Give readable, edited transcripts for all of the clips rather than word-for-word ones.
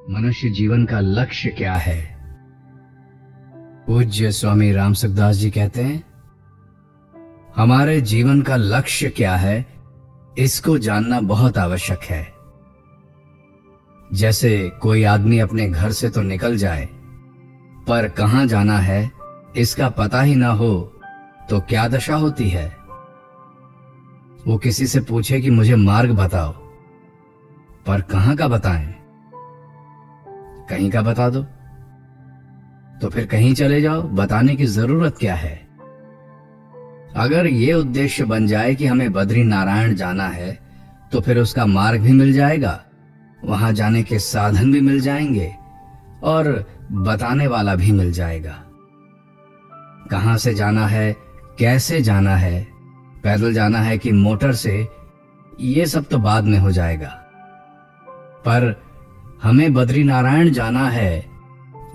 मनुष्य जीवन का लक्ष्य क्या है? पूज्य स्वामी राम सुखदास जी कहते हैं, हमारे जीवन का लक्ष्य क्या है, इसको जानना बहुत आवश्यक है। जैसे कोई आदमी अपने घर से तो निकल जाए, पर कहां जाना है इसका पता ही ना हो तो क्या दशा होती है। वो किसी से पूछे कि मुझे मार्ग बताओ, पर कहां का बताएं? कहीं का बता दो, तो फिर कहीं चले जाओ, बताने की जरूरत क्या है। अगर ये उद्देश्य बन जाए कि हमें बद्री नारायण जाना है, तो फिर उसका मार्ग भी मिल जाएगा, वहां जाने के साधन भी मिल जाएंगे और बताने वाला भी मिल जाएगा। कहां से जाना है, कैसे जाना है, पैदल जाना है कि मोटर से, ये सब तो बाद में हो जाएगा। पर हमें बद्री नारायण जाना है,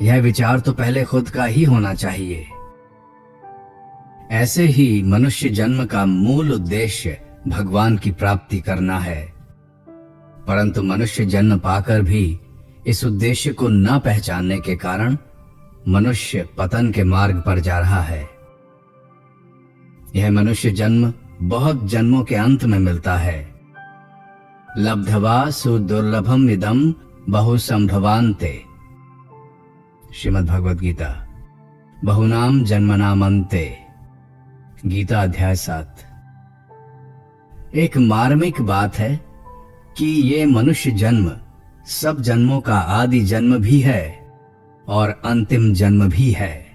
यह विचार तो पहले खुद का ही होना चाहिए। ऐसे ही मनुष्य जन्म का मूल उद्देश्य भगवान की प्राप्ति करना है, परंतु मनुष्य जन्म पाकर भी इस उद्देश्य को न पहचानने के कारण मनुष्य पतन के मार्ग पर जा रहा है। यह मनुष्य जन्म बहुत जन्मों के अंत में मिलता है। लब्धवा सुदुर्लभम इदम बहु संभवान्ते, श्रीमद् भगवद गीता। बहुनाम जन्मनामन्ते, गीता अध्याय 7। एक मार्मिक बात है कि ये मनुष्य जन्म सब जन्मों का आदि जन्म भी है और अंतिम जन्म भी है।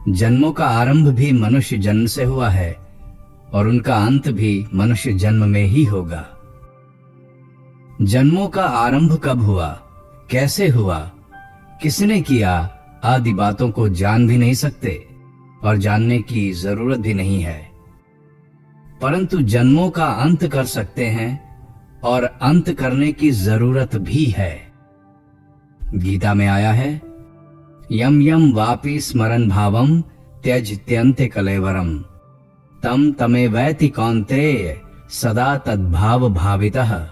जन्मों का आरंभ भी मनुष्य जन्म से हुआ है और उनका अंत भी मनुष्य जन्म में ही होगा। जन्मों का आरंभ कब हुआ, कैसे हुआ, किसने किया, आदि बातों को जान भी नहीं सकते और जानने की जरूरत भी नहीं है, परंतु जन्मों का अंत कर सकते हैं और अंत करने की जरूरत भी है। गीता में आया है, यम यम वापि स्मरन भावम त्यजत्यन्ते कलेवरम तम तमे वैति कौन्तेय सदा तद्भाव भावितः।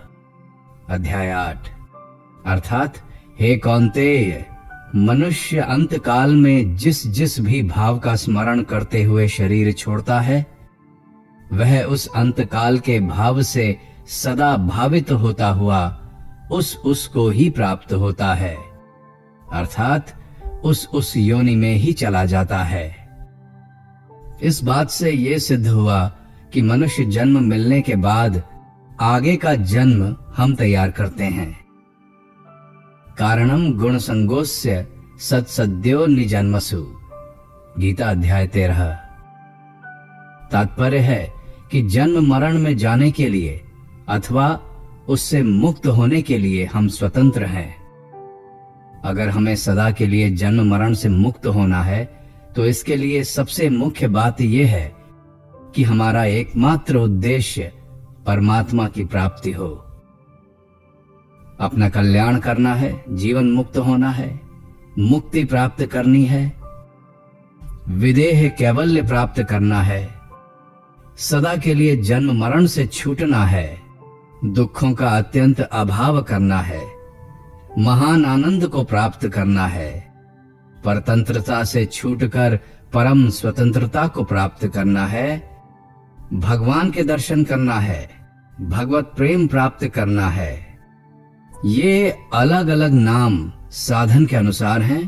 अध्याय 8। अर्थात, हे कौन्तेय, मनुष्य अंत काल में जिस जिस भी भाव का स्मरण करते हुए शरीर छोड़ता है, वह उस अंत काल के भाव से सदा भावित होता हुआ उसको ही प्राप्त होता है, अर्थात उस योनि में ही चला जाता है। इस बात से यह सिद्ध हुआ कि मनुष्य जन्म मिलने के बाद आगे का जन्म हम तैयार करते हैं। कारणम गुण संगोस्य सत्सद्यो निजन्मसु, गीता अध्याय 13। तात्पर्य है कि जन्म मरण में जाने के लिए अथवा उससे मुक्त होने के लिए हम स्वतंत्र हैं। अगर हमें सदा के लिए जन्म मरण से मुक्त होना है, तो इसके लिए सबसे मुख्य बात यह है कि हमारा एकमात्र उद्देश्य परमात्मा की प्राप्ति हो। अपना कल्याण करना है, जीवन मुक्त होना है, मुक्ति प्राप्त करनी है, विदेह कैवल्य प्राप्त करना है, सदा के लिए जन्म मरण से छूटना है, दुखों का अत्यंत अभाव करना है, महान आनंद को प्राप्त करना है, परतंत्रता से छूटकर परम स्वतंत्रता को प्राप्त करना है, भगवान के दर्शन करना है, भगवत प्रेम प्राप्त करना है। ये अलग अलग नाम साधन के अनुसार हैं,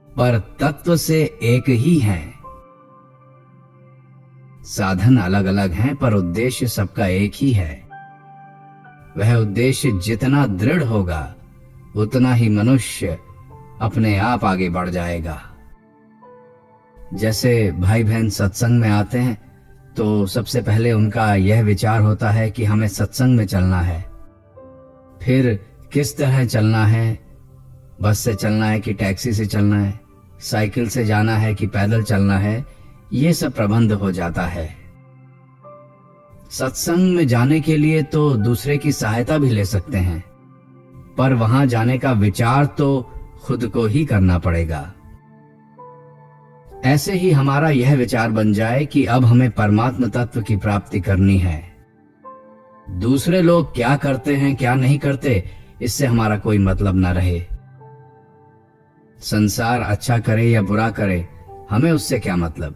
पर तत्व से एक ही हैं। साधन अलग अलग हैं, पर उद्देश्य सबका एक ही है। वह उद्देश्य जितना दृढ़ होगा, उतना ही मनुष्य अपने आप आगे बढ़ जाएगा। जैसे भाई बहन सत्संग में आते हैं, तो सबसे पहले उनका यह विचार होता है कि हमें सत्संग में चलना है। फिर किस तरह चलना है, बस से चलना है कि टैक्सी से चलना है, साइकिल से जाना है कि पैदल चलना है, ये सब प्रबंध हो जाता है। सत्संग में जाने के लिए तो दूसरे की सहायता भी ले सकते हैं, पर वहां जाने का विचार तो खुद को ही करना पड़ेगा। ऐसे ही हमारा यह विचार बन जाए कि अब हमें परमात्म तत्व की प्राप्ति करनी है। दूसरे लोग क्या करते हैं, क्या नहीं करते, इससे हमारा कोई मतलब न रहे। संसार अच्छा करे या बुरा करे, हमें उससे क्या मतलब।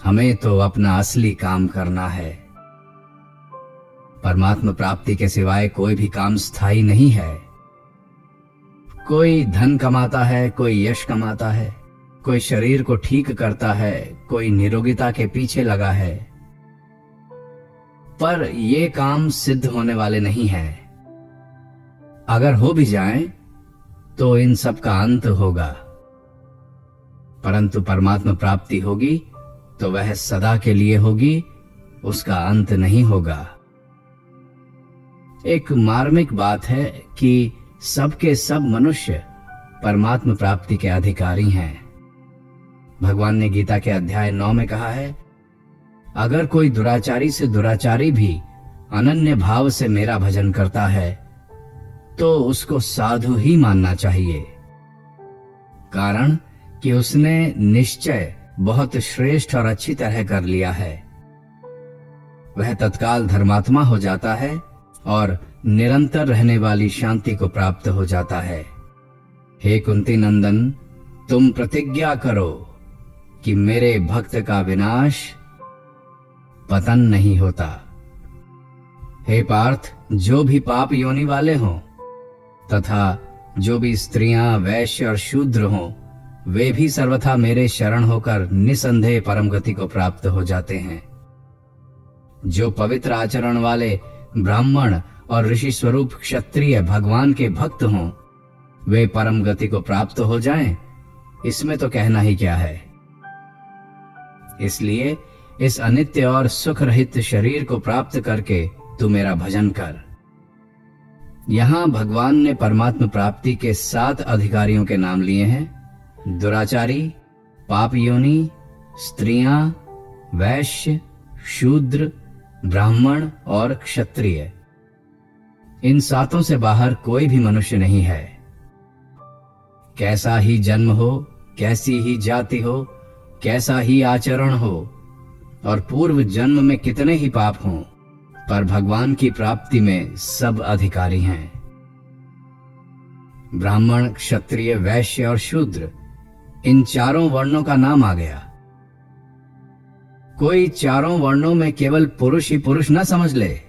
हमें तो अपना असली काम करना है। परमात्मा प्राप्ति के सिवाय कोई भी काम स्थायी नहीं है। कोई धन कमाता है, कोई यश कमाता है, कोई शरीर को ठीक करता है, कोई निरोगिता के पीछे लगा है, पर ये काम सिद्ध होने वाले नहीं हैं। अगर हो भी जाएं, तो इन सब का अंत होगा। परंतु परमात्मा प्राप्ति होगी तो वह सदा के लिए होगी, उसका अंत नहीं होगा। एक मार्मिक बात है कि सबके सब मनुष्य परमात्मा प्राप्ति के अधिकारी हैं। भगवान ने गीता के अध्याय 9 में कहा है, अगर कोई दुराचारी से दुराचारी भी अनन्य भाव से मेरा भजन करता है तो उसको साधु ही मानना चाहिए, कारण कि उसने निश्चय बहुत श्रेष्ठ और अच्छी तरह कर लिया है। वह तत्काल धर्मात्मा हो जाता है और निरंतर रहने वाली शांति को प्राप्त हो जाता है। हे कुंती नंदन, तुम प्रतिज्ञा करो कि मेरे भक्त का विनाश पतन नहीं होता। हे पार्थ, जो भी पाप योनि वाले हों तथा जो भी स्त्रियां, वैश्य और शूद्र हों, वे भी सर्वथा मेरे शरण होकर निसंदेह परम गति को प्राप्त हो जाते हैं। जो पवित्र आचरण वाले ब्राह्मण और ऋषि स्वरूप क्षत्रिय भगवान के भक्त हों, वे परम गति को प्राप्त हो जाएं, इसमें तो कहना ही क्या है। इसलिए इस अनित्य और सुख रहित शरीर को प्राप्त करके तू मेरा भजन कर। यहां भगवान ने परमात्मा प्राप्ति के 7 अधिकारियों के नाम लिए हैं: दुराचारी, पाप योनि, स्त्रियां, वैश्य, शूद्र, ब्राह्मण और क्षत्रिय। इन 7 से बाहर कोई भी मनुष्य नहीं है। कैसा ही जन्म हो, कैसी ही जाति हो, कैसा ही आचरण हो और पूर्व जन्म में कितने ही पाप हों, पर भगवान की प्राप्ति में सब अधिकारी हैं। ब्राह्मण, क्षत्रिय, वैश्य और शूद्र, इन 4 वर्णों का नाम आ गया। कोई 4 वर्णों में केवल पुरुष ही पुरुष न समझ ले,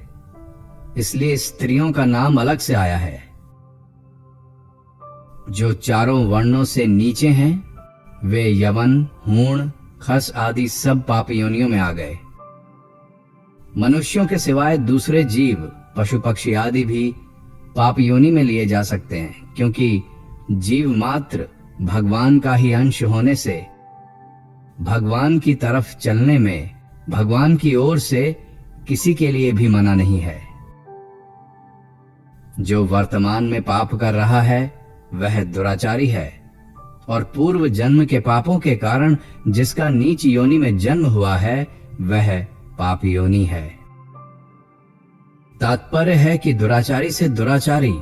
इसलिए स्त्रियों का नाम अलग से आया है। जो 4 वर्णों से नीचे हैं वे यवन, हूण, खस आदि सब पाप योनियों में आ गए। मनुष्यों के सिवाय दूसरे जीव, पशु पक्षी आदि भी पाप योनि में लिए जा सकते हैं, क्योंकि जीव मात्र भगवान का ही अंश होने से भगवान की तरफ चलने में भगवान की ओर से किसी के लिए भी मना नहीं है। जो वर्तमान में पाप कर रहा है वह दुराचारी है और पूर्व जन्म के पापों के कारण जिसका नीच योनि में जन्म हुआ है वह पाप योनि है। तात्पर्य है कि दुराचारी से दुराचारी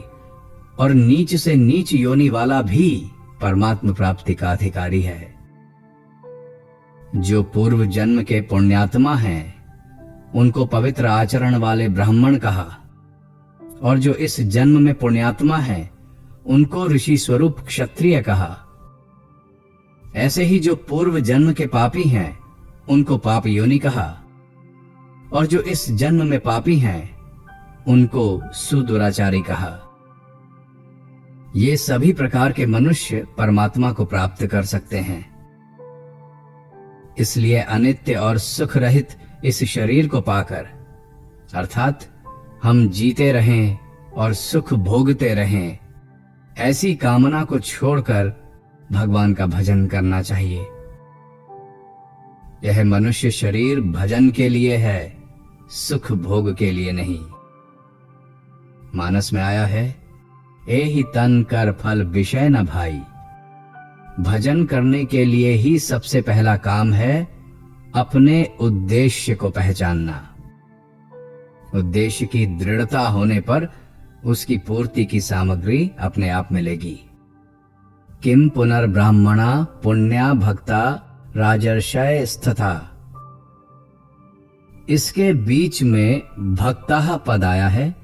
और नीच से नीच योनि वाला भी परमात्मा प्राप्ति का अधिकारी है। जो पूर्व जन्म के पुण्यात्मा हैं उनको पवित्र आचरण वाले ब्राह्मण कहा, और जो इस जन्म में पुण्यात्मा हैं उनको ऋषि स्वरूप क्षत्रिय कहा। ऐसे ही जो पूर्व जन्म के पापी हैं उनको पाप योनि कहा, और जो इस जन्म में पापी हैं उनको सुदुराचारी कहा। ये सभी प्रकार के मनुष्य परमात्मा को प्राप्त कर सकते हैं। इसलिए अनित्य और सुख रहित इस शरीर को पाकर, अर्थात हम जीते रहें और सुख भोगते रहें, ऐसी कामना को छोड़कर भगवान का भजन करना चाहिए। यह मनुष्य शरीर भजन के लिए है, सुख भोग के लिए नहीं। मानस में आया है, एहि तन कर फल विषय न भाई। भजन करने के लिए ही सबसे पहला काम है अपने उद्देश्य को पहचानना। उद्देश्य की दृढ़ता होने पर उसकी पूर्ति की सामग्री अपने आप मिलेगी। किम पुनर्ब्राह्मणा पुण्या भक्ता राजर्षय स्थिता। इसके बीच में भक्ता पद आया है,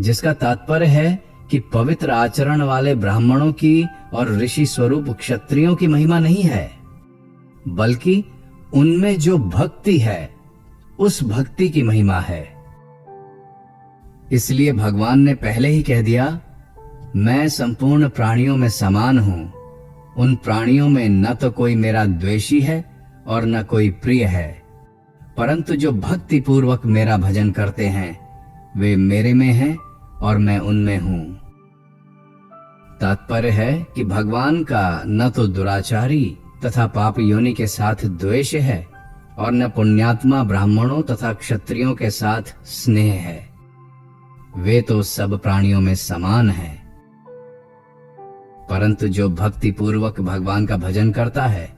जिसका तात्पर्य है कि पवित्र आचरण वाले ब्राह्मणों की और ऋषि स्वरूप क्षत्रियों की महिमा नहीं है, बल्कि उनमें जो भक्ति है उस भक्ति की महिमा है। इसलिए भगवान ने पहले ही कह दिया, मैं संपूर्ण प्राणियों में समान हूं। उन प्राणियों में न तो कोई मेरा द्वेषी है और न कोई प्रिय है, परंतु जो भक्ति पूर्वक मेरा भजन करते हैं वे मेरे में हैं और मैं उनमें हूं। तात्पर्य है कि भगवान का न तो दुराचारी तथा पाप योनि के साथ द्वेष है और न पुण्यात्मा ब्राह्मणों तथा क्षत्रियों के साथ स्नेह है। वे तो सब प्राणियों में समान हैं। परंतु जो भक्ति पूर्वक भगवान का भजन करता है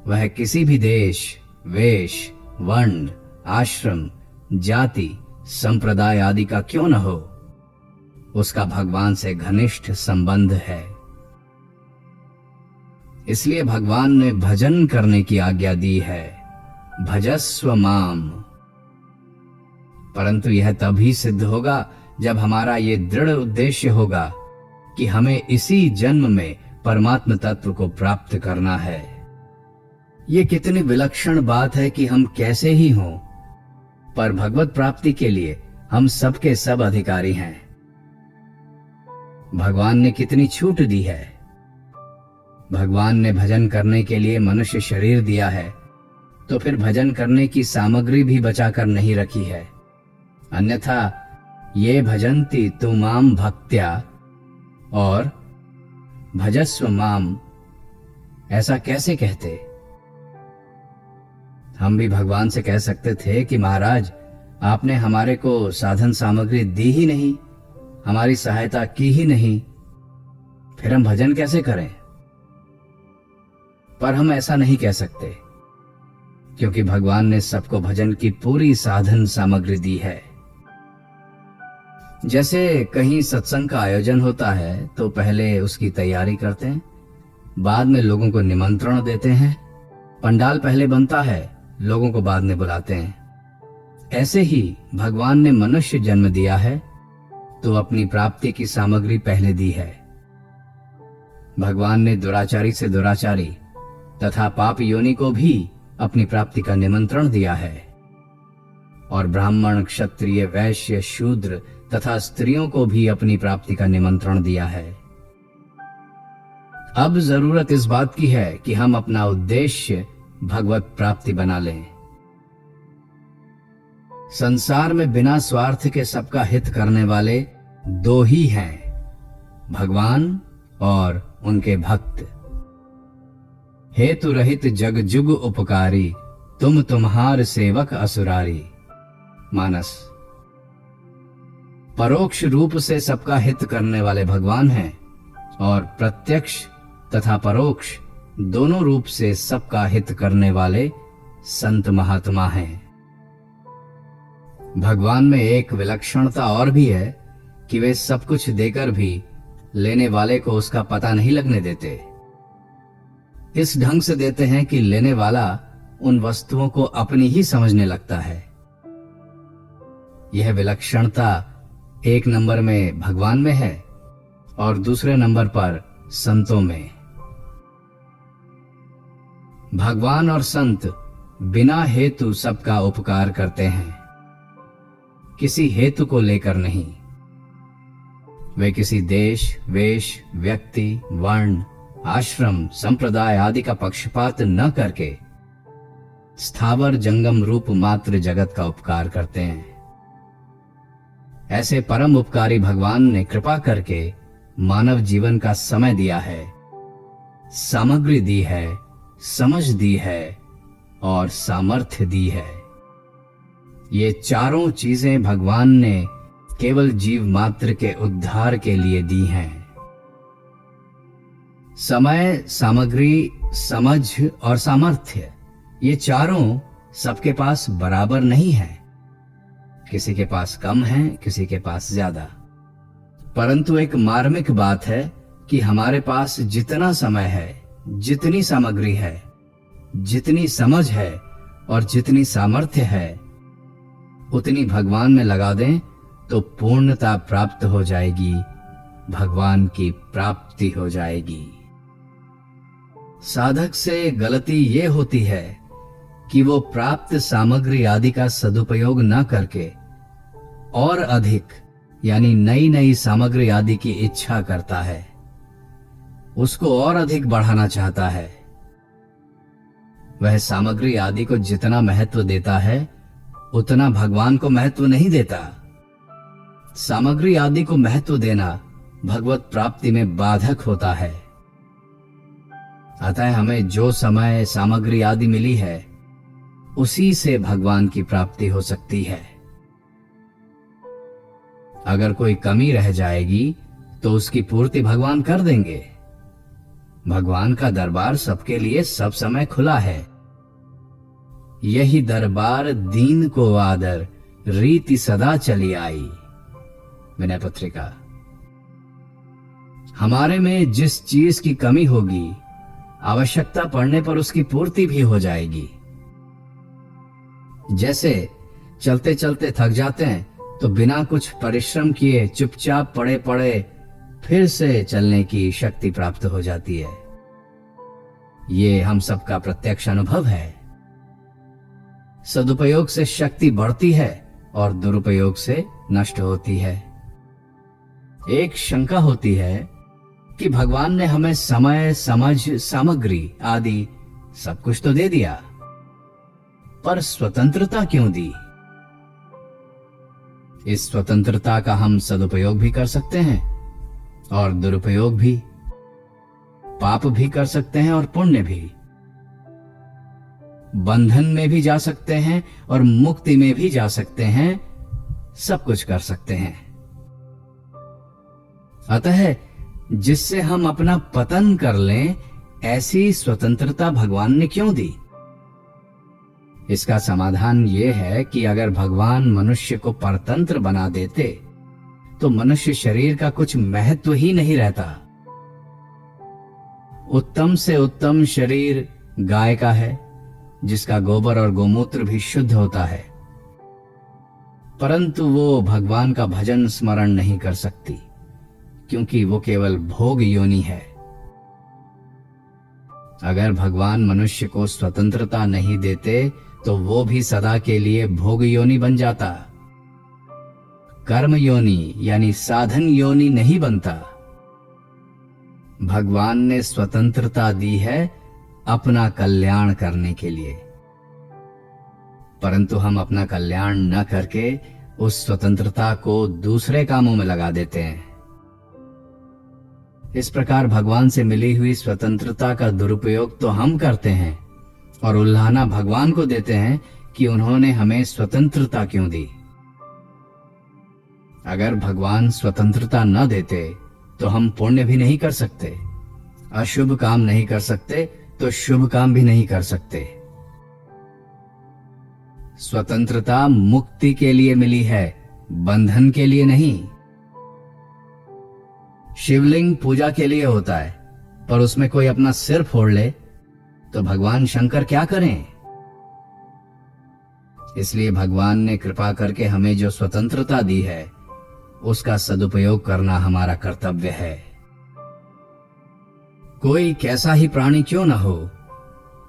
वह किसी भी देश, वेश, वर्ण, आश्रम, जाति, संप्रदाय आदि का क्यों न हो, उसका भगवान से घनिष्ठ संबंध है। इसलिए भगवान ने भजन करने की आज्ञा दी है, भजस्व माम। परंतु यह तभी सिद्ध होगा जब हमारा ये दृढ़ उद्देश्य होगा कि हमें इसी जन्म में परमात्म तत्व को प्राप्त करना है। ये कितनी विलक्षण बात है कि हम कैसे ही हों, पर भगवत प्राप्ति के लिए हम सबके सब अधिकारी हैं। भगवान ने कितनी छूट दी है। भगवान ने भजन करने के लिए मनुष्य शरीर दिया है, तो फिर भजन करने की सामग्री भी बचाकर नहीं रखी है। अन्यथा ये भजन्ति तु माम भक्त्या और भजस्व माम ऐसा कैसे कहते? हम भी भगवान से कह सकते थे कि महाराज, आपने हमारे को साधन सामग्री दी ही नहीं, हमारी सहायता की ही नहीं, फिर हम भजन कैसे करें? पर हम ऐसा नहीं कह सकते, क्योंकि भगवान ने सबको भजन की पूरी साधन सामग्री दी है। जैसे कहीं सत्संग का आयोजन होता है तो पहले उसकी तैयारी करते हैं, बाद में लोगों को निमंत्रण देते हैं। पंडाल पहले बनता है, लोगों को बाद में बुलाते हैं। ऐसे ही भगवान ने मनुष्य जन्म दिया है तो अपनी प्राप्ति की सामग्री पहले दी है। भगवान ने दुराचारी से दुराचारी तथा पाप योनि को भी अपनी प्राप्ति का निमंत्रण दिया है, और ब्राह्मण, क्षत्रिय, वैश्य, शूद्र तथा स्त्रियों को भी अपनी प्राप्ति का निमंत्रण दिया है। अब जरूरत इस बात की है कि हम अपना उद्देश्य भगवत प्राप्ति बना लें। संसार में बिना स्वार्थ के सबका हित करने वाले दो ही हैं, भगवान और उनके भक्त। हेतु रहित जग जुग उपकारी, तुम तुम्हार सेवक असुरारी। मानस। परोक्ष रूप से सबका हित करने वाले भगवान हैं और प्रत्यक्ष तथा परोक्ष दोनों रूप से सबका हित करने वाले संत महात्मा हैं। भगवान में एक विलक्षणता और भी है कि वे सब कुछ देकर भी लेने वाले को उसका पता नहीं लगने देते। इस ढंग से देते हैं कि लेने वाला उन वस्तुओं को अपनी ही समझने लगता है। यह विलक्षणता एक नंबर में भगवान में है और दूसरे नंबर पर संतों में। भगवान और संत बिना हेतु सबका उपकार करते हैं, किसी हेतु को लेकर नहीं। वे किसी देश, वेश, व्यक्ति, वर्ण, आश्रम, संप्रदाय आदि का पक्षपात न करके स्थावर जंगम रूप मात्र जगत का उपकार करते हैं। ऐसे परम उपकारी भगवान ने कृपा करके मानव जीवन का समय दिया है, सामग्री दी है, समझ दी है और सामर्थ्य दी है। ये चारों चीजें भगवान ने केवल जीव मात्र के उद्धार के लिए दी हैं। समय, सामग्री, समझ और सामर्थ्य, ये चारों सबके पास बराबर नहीं है। किसी के पास कम है, किसी के पास ज्यादा। परंतु एक मार्मिक बात है कि हमारे पास जितना समय है, जितनी सामग्री है, जितनी समझ है और जितनी सामर्थ्य है, उतनी भगवान में लगा दें तो पूर्णता प्राप्त हो जाएगी भगवान की प्राप्ति हो जाएगी। साधक से गलती ये होती है कि वो प्राप्त सामग्री आदि का सदुपयोग न करके और अधिक यानी नई नई सामग्री आदि की इच्छा करता है, उसको और अधिक बढ़ाना चाहता है। वह सामग्री आदि को जितना महत्व देता है उतना भगवान को महत्व नहीं देता। सामग्री आदि को महत्व देना भगवत प्राप्ति में बाधक होता है। अतः हमें जो समय सामग्री आदि मिली है उसी से भगवान की प्राप्ति हो सकती है। अगर कोई कमी रह जाएगी तो उसकी पूर्ति भगवान कर देंगे। भगवान का दरबार सबके लिए सब समय खुला है। यही दरबार दीन को आदर रीति सदा चली आई। विनय पत्रिका। हमारे में जिस चीज की कमी होगी आवश्यकता पड़ने पर उसकी पूर्ति भी हो जाएगी। जैसे चलते चलते थक जाते हैं तो बिना कुछ परिश्रम किए चुपचाप पड़े पड़े फिर से चलने की शक्ति प्राप्त हो जाती है। ये हम सबका प्रत्यक्ष अनुभव है। सदुपयोग से शक्ति बढ़ती है और दुरुपयोग से नष्ट होती है। एक शंका होती है कि भगवान ने हमें समय, समझ, सामग्री आदि सब कुछ तो दे दिया, पर स्वतंत्रता क्यों दी? इस स्वतंत्रता का हम सदुपयोग भी कर सकते हैं और दुरुपयोग भी, पाप भी कर सकते हैं और पुण्य भी, बंधन में भी जा सकते हैं और मुक्ति में भी जा सकते हैं, सब कुछ कर सकते हैं। अतः जिससे हम अपना पतन कर लें, ऐसी स्वतंत्रता भगवान ने क्यों दी? इसका समाधान यह है कि अगर भगवान मनुष्य को परतंत्र बना देते तो मनुष्य शरीर का कुछ महत्व ही नहीं रहता। उत्तम से उत्तम शरीर गाय का है, जिसका गोबर और गोमूत्र भी शुद्ध होता है, परंतु वो भगवान का भजन स्मरण नहीं कर सकती, क्योंकि वो केवल भोग योनि है। अगर भगवान मनुष्य को स्वतंत्रता नहीं देते तो वो भी सदा के लिए भोग योनि बन जाता, कर्म योनि यानी साधन योनि नहीं बनता। भगवान ने स्वतंत्रता दी है अपना कल्याण करने के लिए, परंतु हम अपना कल्याण न करके उस स्वतंत्रता को दूसरे कामों में लगा देते हैं। इस प्रकार भगवान से मिली हुई स्वतंत्रता का दुरुपयोग तो हम करते हैं और उल्लाहना भगवान को देते हैं कि उन्होंने हमें स्वतंत्रता क्यों दी। अगर भगवान स्वतंत्रता न देते तो हम पुण्य भी नहीं कर सकते, अशुभ काम नहीं कर सकते तो शुभ काम भी नहीं कर सकते। स्वतंत्रता मुक्ति के लिए मिली है, बंधन के लिए नहीं। शिवलिंग पूजा के लिए होता है, पर उसमें कोई अपना सिर फोड़ ले तो भगवान शंकर क्या करें? इसलिए भगवान ने कृपा करके हमें जो स्वतंत्रता दी है उसका सदुपयोग करना हमारा कर्तव्य है। कोई कैसा ही प्राणी क्यों न हो,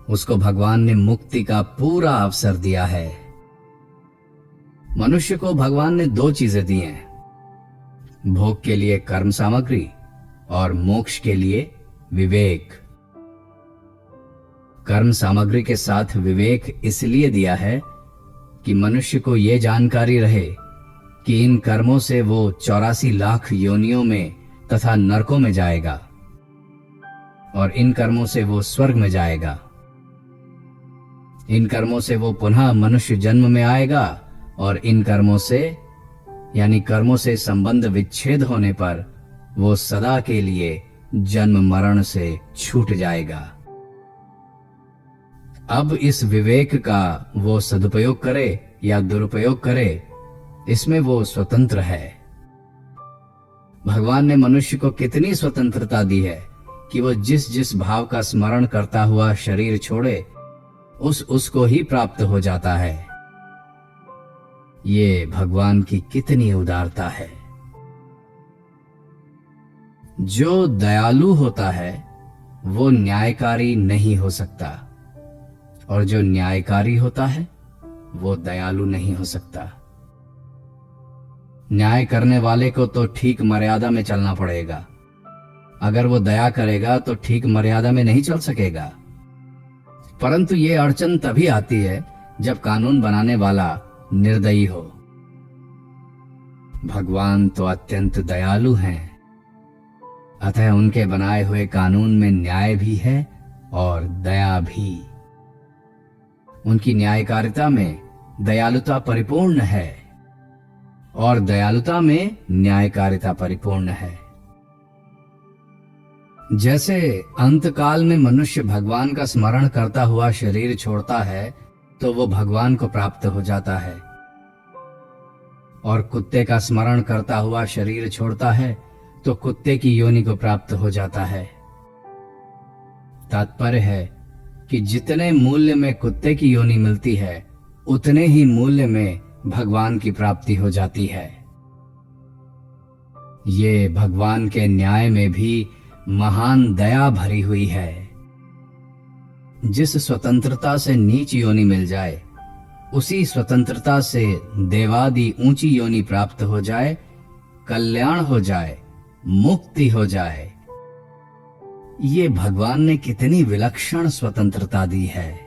उसको भगवान ने मुक्ति का पूरा अवसर दिया है। मनुष्य को भगवान ने दो चीजें दी हैं, भोग के लिए कर्म सामग्री और मोक्ष के लिए विवेक। कर्म सामग्री के साथ विवेक इसलिए दिया है कि मनुष्य को यह जानकारी रहे कि इन कर्मों से वो 84 लाख योनियों में तथा नरकों में जाएगा और इन कर्मों से वो स्वर्ग में जाएगा। इन कर्मों से वो पुनः मनुष्य जन्म में आएगा और इन कर्मों से यानी कर्मों से संबंध विच्छेद होने पर वो सदा के लिए जन्म मरण से छूट जाएगा। अब इस विवेक का वो सदुपयोग करे या दुरुपयोग करे, इसमें वो स्वतंत्र है। भगवान ने मनुष्य को कितनी स्वतंत्रता दी है कि वो जिस जिस भाव का स्मरण करता हुआ शरीर छोड़े उसको ही प्राप्त हो जाता है। ये भगवान की कितनी उदारता है। जो दयालु होता है वो न्यायकारी नहीं हो सकता, और जो न्यायकारी होता है वो दयालु नहीं हो सकता। न्याय करने वाले को तो ठीक मर्यादा में चलना पड़ेगा। अगर वो दया करेगा तो ठीक मर्यादा में नहीं चल सकेगा। परंतु ये अड़चन तभी आती है जब कानून बनाने वाला निर्दयी हो। भगवान तो अत्यंत दयालु हैं, अतः उनके बनाए हुए कानून में न्याय भी है और दया भी। उनकी न्यायकारिता में दयालुता परिपूर्ण है और दयालुता में न्यायकारिता परिपूर्ण है। जैसे अंतकाल में मनुष्य भगवान का स्मरण करता हुआ शरीर छोड़ता है तो वो भगवान को प्राप्त हो जाता है, और कुत्ते का स्मरण करता हुआ शरीर छोड़ता है तो कुत्ते की योनि को प्राप्त हो जाता है। तात्पर्य है कि जितने मूल्य में कुत्ते की योनि मिलती है उतने ही मूल्य में भगवान की प्राप्ति हो जाती है। ये भगवान के न्याय में भी महान दया भरी हुई है। जिस स्वतंत्रता से नीच योनि मिल जाए उसी स्वतंत्रता से देवादि ऊंची योनि प्राप्त हो जाए, कल्याण हो जाए, मुक्ति हो जाए। ये भगवान ने कितनी विलक्षण स्वतंत्रता दी है।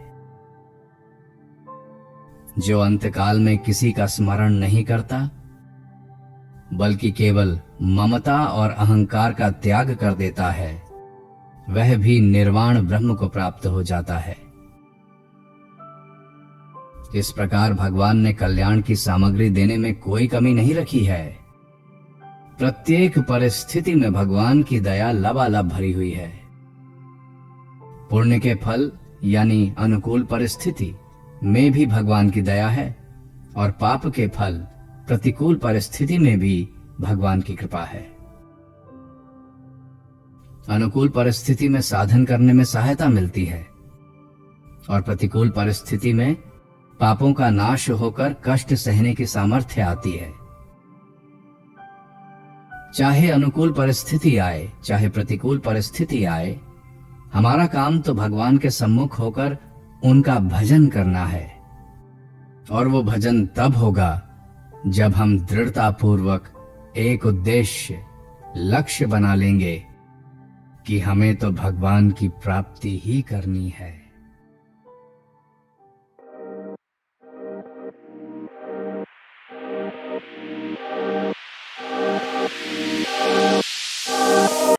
जो अंतकाल में किसी का स्मरण नहीं करता बल्कि केवल ममता और अहंकार का त्याग कर देता है, वह भी निर्वाण ब्रह्म को प्राप्त हो जाता है। इस प्रकार भगवान ने कल्याण की सामग्री देने में कोई कमी नहीं रखी है। प्रत्येक परिस्थिति में भगवान की दया लबालब भरी हुई है। पुण्य के फल यानी अनुकूल परिस्थिति में भी भगवान की दया है, और पाप के फल प्रतिकूल परिस्थिति में भी भगवान की कृपा है। अनुकूल परिस्थिति में साधन करने में सहायता मिलती है, और प्रतिकूल परिस्थिति में पापों का नाश होकर कष्ट सहने की सामर्थ्य आती है। चाहे अनुकूल परिस्थिति आए चाहे प्रतिकूल परिस्थिति आए, हमारा काम तो भगवान के सम्मुख होकर उनका भजन करना है, और वो भजन तब होगा जब हम दृढ़तापूर्वक एक उद्देश्य लक्ष्य बना लेंगे कि हमें तो भगवान की प्राप्ति ही करनी है।